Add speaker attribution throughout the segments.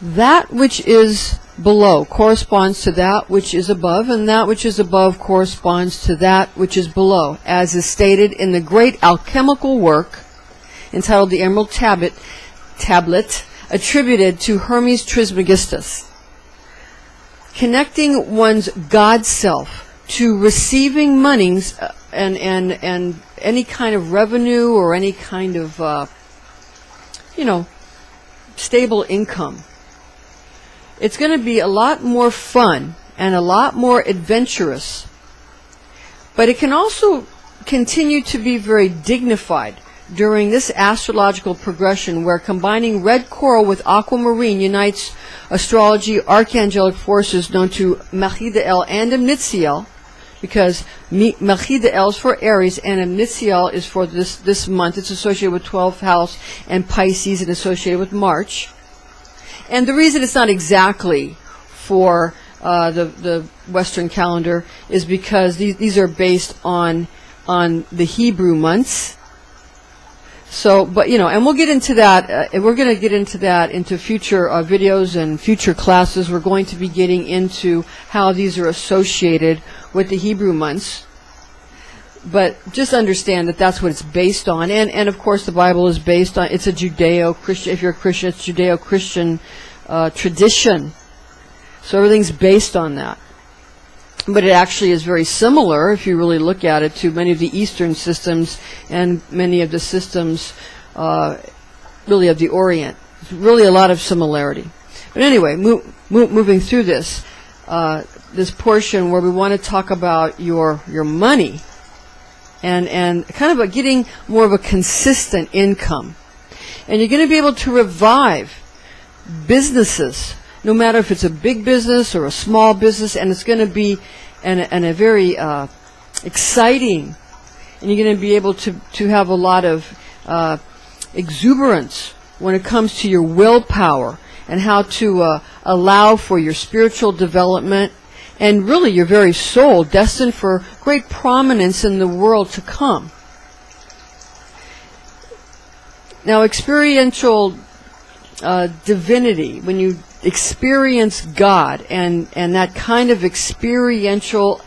Speaker 1: That which is below corresponds to that which is above, and that which is above corresponds to that which is below, as is stated in the great alchemical work entitled the Emerald Tablet, attributed to Hermes Trismegistus. Connecting one's God self to receiving monies and any kind of revenue or any kind of stable income. It's going to be a lot more fun and a lot more adventurous, but it can also continue to be very dignified during this astrological progression, where combining red coral with aquamarine unites astrology archangelic forces known to Magick and Amnitziel, because Melchidael is for Aries and Amnitziel is for this month. It's associated with 12th house and Pisces and associated with March. And the reason it's not exactly for the Western calendar is because these are based on the Hebrew months. So, but and we'll get into that. We're going to get into that into future videos and future classes. We're going to be getting into how these are associated with the Hebrew months. But just understand that that's what it's based on. And of course, the Bible is based on, it's a Judeo-Christian, if you're a Christian, it's Judeo-Christian tradition. So everything's based on that. But it actually is very similar, if you really look at it, to many of the Eastern systems and many of the systems really of the Orient. There's really a lot of similarity. But anyway, moving through this portion where we want to talk about your money and kind of getting more of a consistent income. And you're going to be able to revive businesses, no matter if it's a big business or a small business, and it's going to be a very exciting, and you're going to be able to have a lot of exuberance when it comes to your willpower and how to allow for your spiritual development and really your very soul, destined for great prominence in the world to come. Now, experiential divinity, when you experience God and that kind of experiential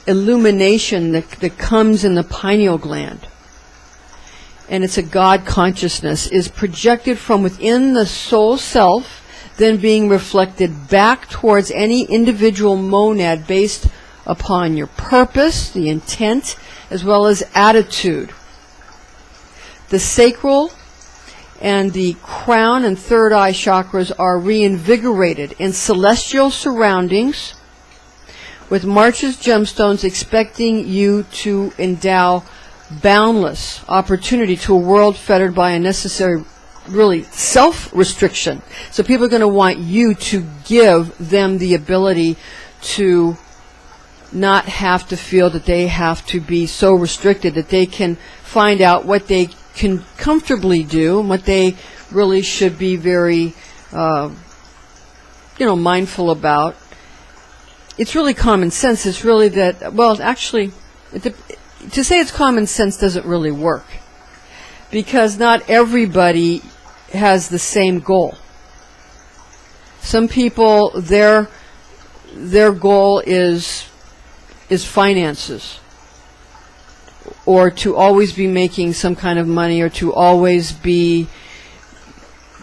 Speaker 1: illumination that comes in the pineal gland, and it's a God consciousness, is projected from within the soul self, then being reflected back towards any individual monad based upon your purpose, the intent, as well as attitude. The sacral and the crown and third eye chakras are reinvigorated in celestial surroundings, with March's gemstones expecting you to endow boundless opportunity to a world fettered by unnecessary, really, self-restriction. So people are going to want you to give them the ability to not have to feel that they have to be so restricted, that they can find out what they can comfortably do and what they really should be very mindful about. It's really common sense. It's really that, well, actually, to say it's common sense doesn't really work, because not everybody has the same goal. Some people, their goal is finances, or to always be making some kind of money, or to always be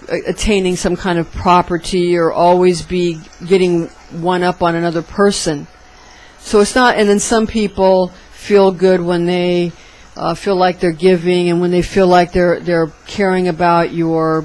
Speaker 1: attaining some kind of property, or always be getting one up on another person. So it's not, and then some people feel good when they feel like they're giving, and when they feel like they're caring about your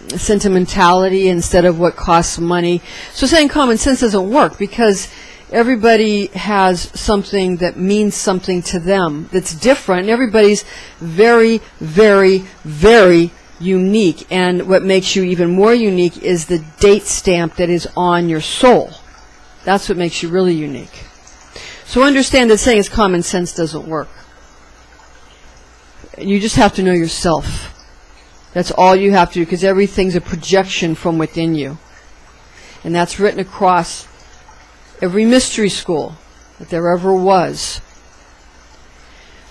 Speaker 1: sentimentality instead of what costs money. So saying common sense doesn't work, because everybody has something that means something to them that's different, and everybody's very, very, very unique. And what makes you even more unique is the date stamp that is on your soul. That's what makes you really unique. So understand that saying it's common sense doesn't work. You just have to know yourself. That's all you have to do, because everything's a projection from within you. And that's written across every mystery school that there ever was.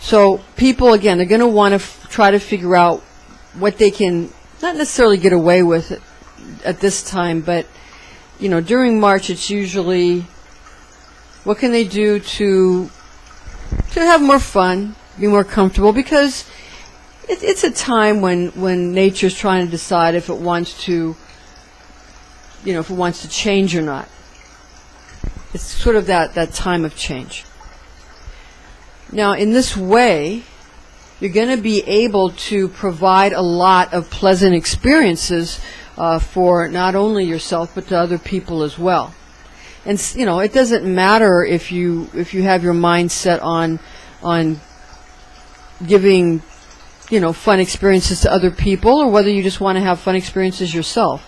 Speaker 1: So people, again, they're going to want to try to figure out what they can not necessarily get away with at this time, but during March it's usually what can they do to have more fun, be more comfortable, because it's a time when nature's trying to decide if it wants to change or not. It's sort of that time of change. Now, in this way, you're going to be able to provide a lot of pleasant experiences for not only yourself but to other people as well. And it doesn't matter if you have your mind set on giving fun experiences to other people, or whether you just want to have fun experiences yourself.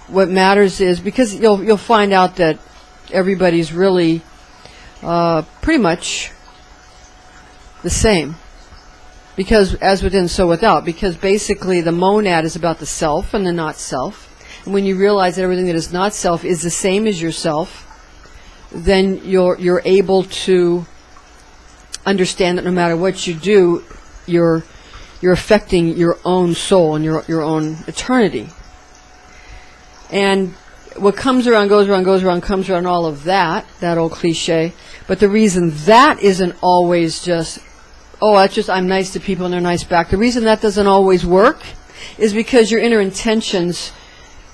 Speaker 1: What matters is, because you'll find out that everybody's really pretty much the same. Because as within, so without. Because basically the monad is about the self and the not self. And when you realize that everything that is not self is the same as yourself, then you're able to understand that no matter what you do, you're affecting your own soul and your own eternity. And what comes around, goes around, goes around, comes around, all of that old cliche. But the reason that isn't always just, I'm nice to people and they're nice back. The reason that doesn't always work is because your inner intentions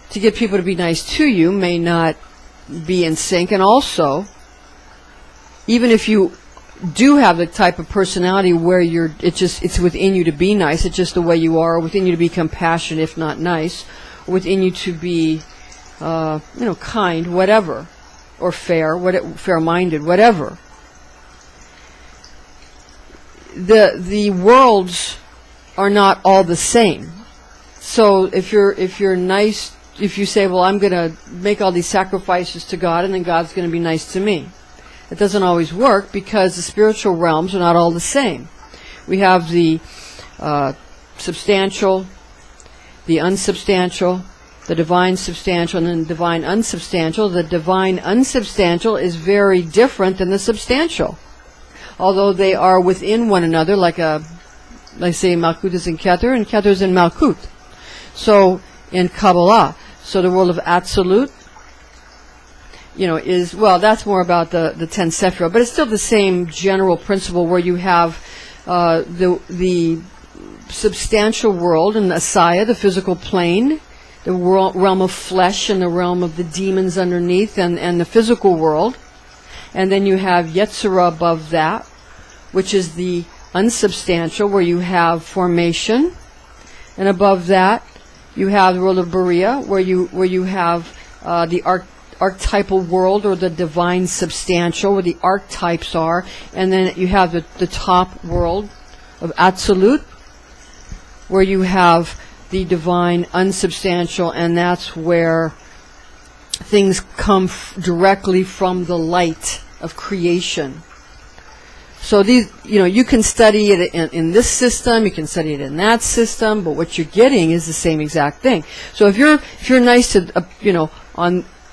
Speaker 1: to get people to be nice to you may not be in sync. And also, even if you do have the type of personality where it's within you to be nice, it's just the way you are, or within you to be compassionate, if not nice, or within you to be kind, whatever, or fair-minded, whatever. The worlds are not all the same. So if you're nice, if you say, well, I'm going to make all these sacrifices to God, and then God's going to be nice to me, it doesn't always work, because the spiritual realms are not all the same. We have the substantial, the unsubstantial, the divine substantial, and then divine unsubstantial. The divine unsubstantial is very different than the substantial, although they are within one another, like say Malkut is in Keter, and Keter is in Malkut. So in Kabbalah, so the world of Absolute, is, well, that's more about the 10 Sephirah, but it's still the same general principle, where you have the substantial world and the Asaya, the physical plane, the realm of flesh and the realm of the demons underneath, and the physical world. And then you have Yetzirah above that, which is the unsubstantial, where you have formation. And above that, you have the world of Beriah, where you have the archetypal world, or the divine substantial, where the archetypes are. And then you have the top world of Absolute, where you have the divine unsubstantial, and that's where things come directly from the light of creation. So these, you can study it in this system, you can study it in that system, but what you're getting is the same exact thing. So if you're nice to,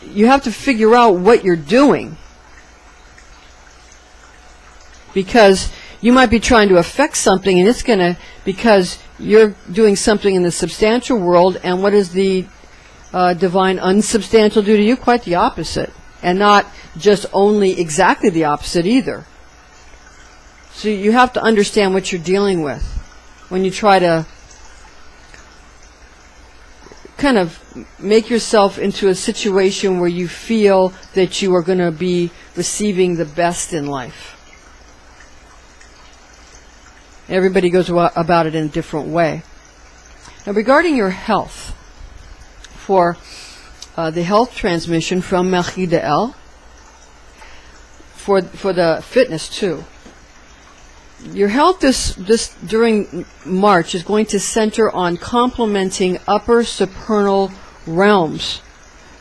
Speaker 1: you have to figure out what you're doing, because you might be trying to affect something, and because you're doing something in the substantial world, and what does the divine unsubstantial do to you? Quite the opposite, and not just only exactly the opposite either. So you have to understand what you're dealing with when you try to kind of make yourself into a situation where you feel that you are going to be receiving the best in life. Everybody goes about it in a different way. Now, regarding your health, for the health transmission from Melchidael, for the fitness too, your health this during March is going to center on complementing upper supernal realms,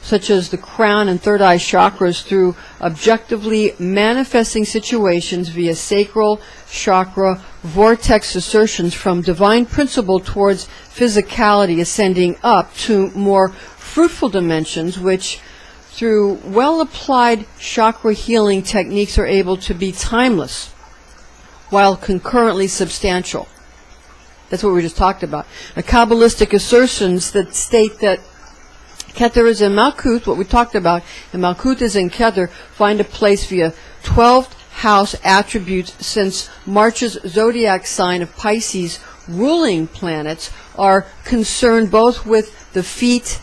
Speaker 1: such as the crown and third eye chakras, through objectively manifesting situations via sacral chakra vortex assertions from divine principle towards physicality, ascending up to more fruitful dimensions, which through well-applied chakra healing techniques are able to be timeless while concurrently substantial. That's what we just talked about. The Kabbalistic assertions that state that Keter is in Malkuth, what we talked about, and Malkuth is in Keter. Find a place via 12th house attributes, since March's zodiac sign of Pisces ruling planets are concerned both with the feet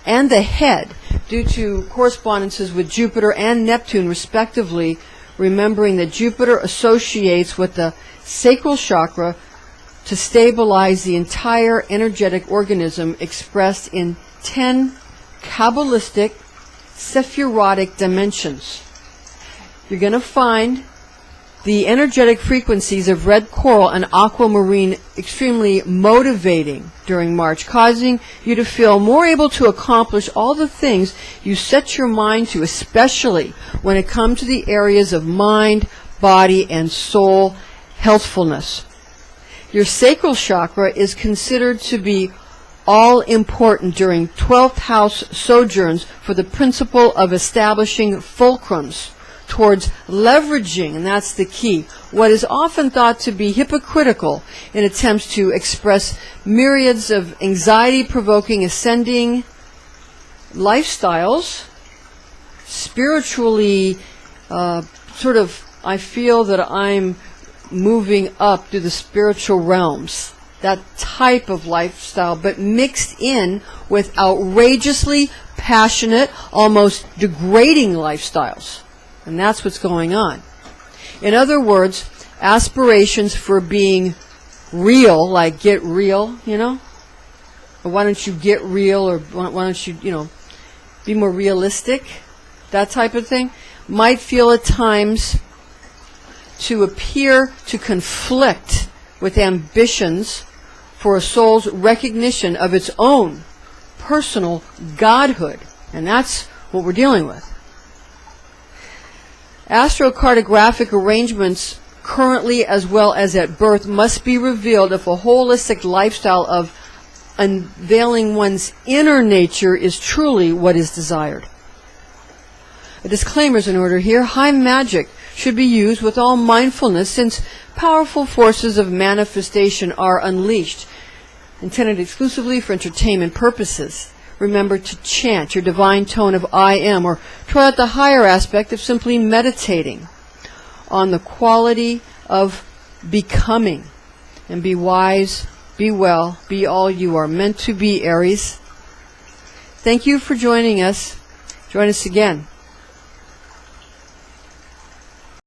Speaker 1: and the head due to correspondences with Jupiter and Neptune respectively, remembering that Jupiter associates with the sacral chakra to stabilize the entire energetic organism expressed in 10 Kabbalistic Sephirotic dimensions. You're going to find the energetic frequencies of red coral and aquamarine extremely motivating during March, causing you to feel more able to accomplish all the things you set your mind to, especially when it comes to the areas of mind, body, and soul healthfulness. Your sacral chakra is considered to be all important during 12th house sojourns for the principle of establishing fulcrums towards leveraging, and that's the key, what is often thought to be hypocritical in attempts to express myriads of anxiety-provoking ascending lifestyles, spiritually I feel that I'm moving up to the spiritual realms, that type of lifestyle, but mixed in with outrageously passionate, almost degrading lifestyles. And that's what's going on. In other words, aspirations for being real, like get real, or why don't you get real, or why don't you, be more realistic, that type of thing, might feel at times to appear to conflict with ambitions for a soul's recognition of its own personal godhood. And that's what we're dealing with. Astrocartographic arrangements currently as well as at birth must be revealed if a holistic lifestyle of unveiling one's inner nature is truly what is desired. A disclaimer is in order here. High magic should be used with all mindfulness, since powerful forces of manifestation are unleashed, intended exclusively for entertainment purposes. Remember to chant your divine tone of I am, or try out the higher aspect of simply meditating on the quality of becoming. And be wise, be well, be all you are meant to be, Aries. Thank you for joining us. Join us again.